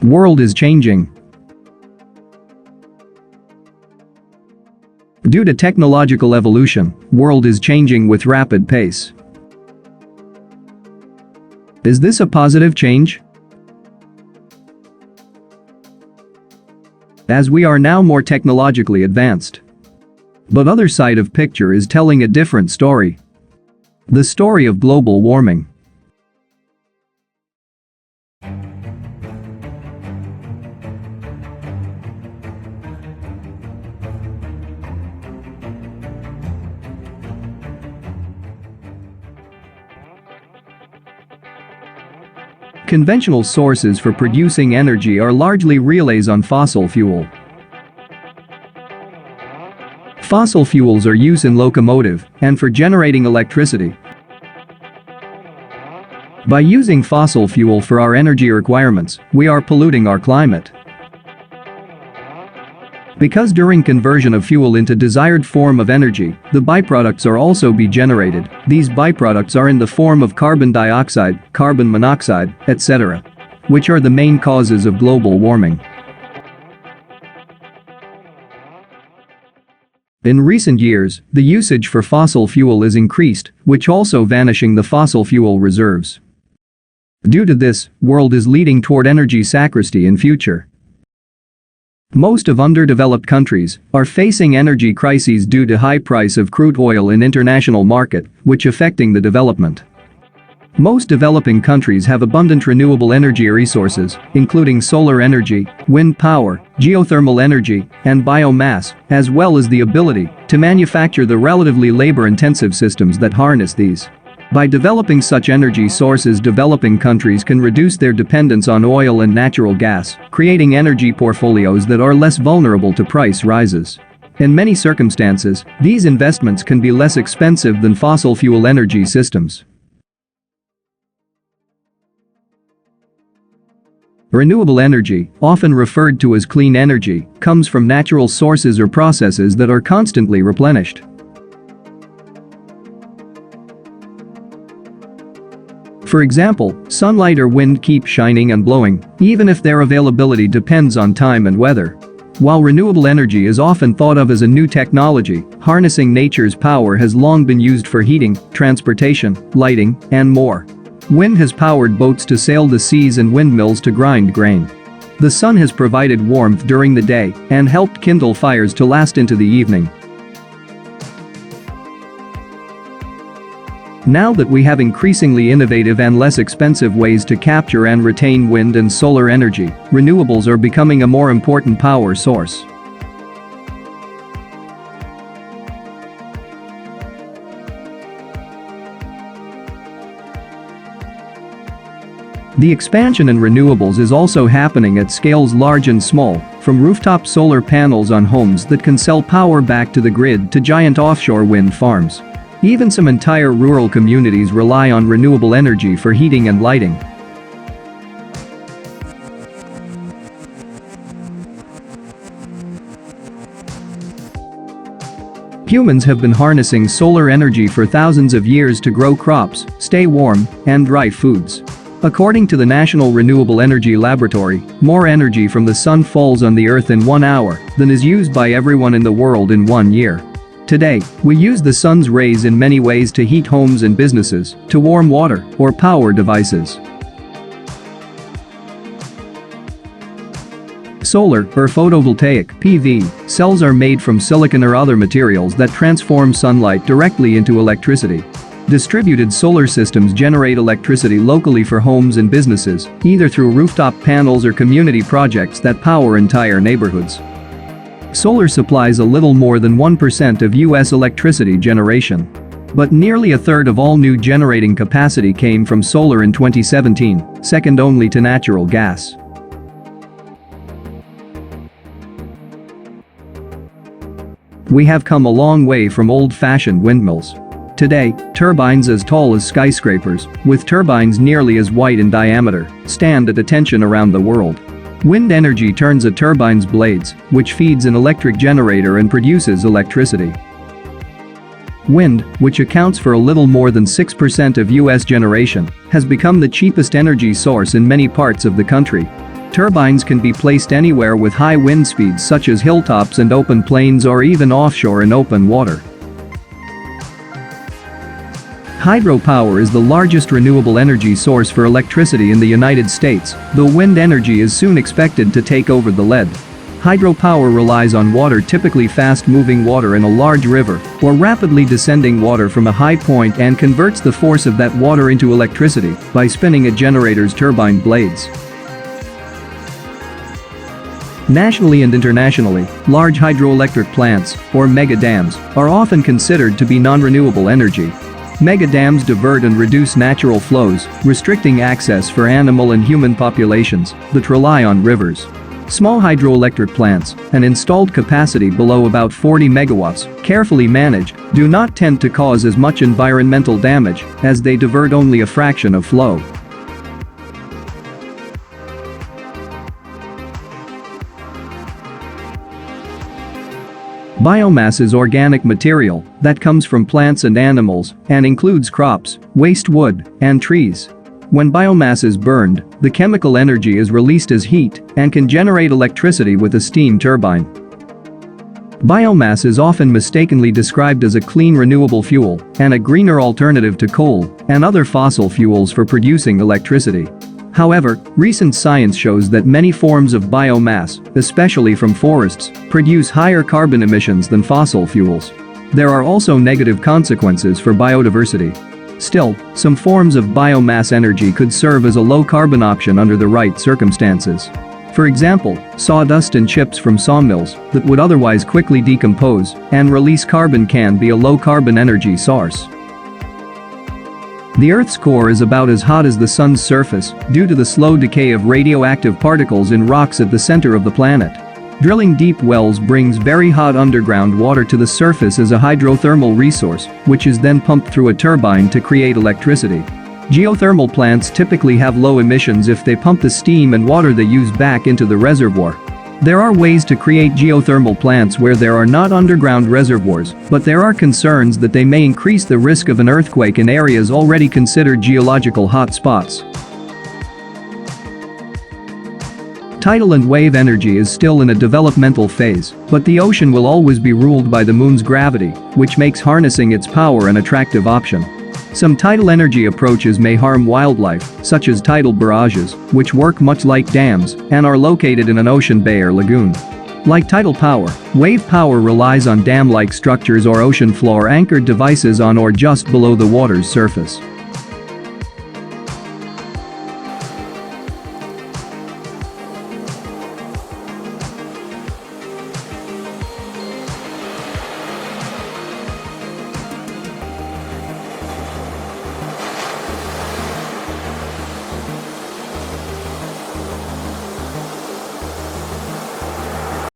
World is changing. Due to technological evolution, world is changing with rapid pace. Is this a positive change? As we are now more technologically advanced. But other side of picture is telling a different story. The story of global warming. Conventional sources for producing energy are largely relays on fossil fuel. Fossil fuels are used in locomotive and for generating electricity. By using fossil fuel for our energy requirements, we are polluting our climate. Because during conversion of fuel into desired form of energy, the byproducts are also be generated. These byproducts are in the form of carbon dioxide, carbon monoxide, etc., which are the main causes of global warming. In recent years, the usage for fossil fuel is increased, which also vanishing the fossil fuel reserves. Due to this, world is leading toward energy scarcity in future. Most of underdeveloped countries are facing energy crises due to high price of crude oil in international market, which affecting the development. Most developing countries have abundant renewable energy resources, including solar energy, wind power, geothermal energy, and biomass, as well as the ability to manufacture the relatively labor-intensive systems that harness these. By developing such energy sources, developing countries can reduce their dependence on oil and natural gas, creating energy portfolios that are less vulnerable to price rises. In many circumstances, these investments can be less expensive than fossil fuel energy systems. Renewable energy, often referred to as clean energy, comes from natural sources or processes that are constantly replenished. For example, sunlight or wind keep shining and blowing, even if their availability depends on time and weather. While renewable energy is often thought of as a new technology, harnessing nature's power has long been used for heating, transportation, lighting, and more. Wind has powered boats to sail the seas and windmills to grind grain. The sun has provided warmth during the day and helped kindle fires to last into the evening. Now that we have increasingly innovative and less expensive ways to capture and retain wind and solar energy, renewables are becoming a more important power source. The expansion in renewables is also happening at scales large and small, from rooftop solar panels on homes that can sell power back to the grid to giant offshore wind farms. Even some entire rural communities rely on renewable energy for heating and lighting. Humans have been harnessing solar energy for thousands of years to grow crops, stay warm, and dry foods. According to the National Renewable Energy Laboratory, more energy from the sun falls on the earth in 1 hour than is used by everyone in the world in 1 year. Today, we use the sun's rays in many ways to heat homes and businesses, to warm water, or power devices. Solar, or photovoltaic (PV), cells are made from silicon or other materials that transform sunlight directly into electricity. Distributed solar systems generate electricity locally for homes and businesses, either through rooftop panels or community projects that power entire neighborhoods. Solar supplies a little more than 1% of U.S. electricity generation. But nearly a third of all new generating capacity came from solar in 2017, second only to natural gas. We have come a long way from old-fashioned windmills. Today, turbines as tall as skyscrapers, with turbines nearly as wide in diameter, stand at attention around the world. Wind energy turns a turbine's blades, which feeds an electric generator and produces electricity. Wind, which accounts for a little more than 6% of U.S. generation, has become the cheapest energy source in many parts of the country. Turbines can be placed anywhere with high wind speeds such as hilltops and open plains or even offshore in open water. Hydropower is the largest renewable energy source for electricity in the United States, though wind energy is soon expected to take over the lead. Hydropower relies on water, typically fast-moving water in a large river or rapidly descending water from a high point, and converts the force of that water into electricity by spinning a generator's turbine blades. Nationally and internationally, large hydroelectric plants, or mega dams, are often considered to be non-renewable energy. Mega dams divert and reduce natural flows, restricting access for animal and human populations that rely on rivers. Small hydroelectric plants, an installed capacity below about 40 megawatts, carefully managed, do not tend to cause as much environmental damage as they divert only a fraction of flow. Biomass is organic material that comes from plants and animals and includes crops, waste wood, and trees. When biomass is burned, the chemical energy is released as heat and can generate electricity with a steam turbine. Biomass is often mistakenly described as a clean renewable fuel and a greener alternative to coal and other fossil fuels for producing electricity. However, recent science shows that many forms of biomass, especially from forests, produce higher carbon emissions than fossil fuels. There are also negative consequences for biodiversity. Still, some forms of biomass energy could serve as a low-carbon option under the right circumstances. For example, sawdust and chips from sawmills that would otherwise quickly decompose and release carbon can be a low-carbon energy source. The Earth's core is about as hot as the sun's surface due to the slow decay of radioactive particles in rocks at the center of the planet. Drilling deep wells brings very hot underground water to the surface as a hydrothermal resource, which is then pumped through a turbine to create electricity. Geothermal plants typically have low emissions if they pump the steam and water they use back into the reservoir. There are ways to create geothermal plants where there are not underground reservoirs, but there are concerns that they may increase the risk of an earthquake in areas already considered geological hotspots. Tidal and wave energy is still in a developmental phase, but the ocean will always be ruled by the moon's gravity, which makes harnessing its power an attractive option. Some tidal energy approaches may harm wildlife, such as tidal barrages, which work much like dams and are located in an ocean bay or lagoon. Like tidal power, wave power relies on dam-like structures or ocean floor anchored devices on or just below the water's surface.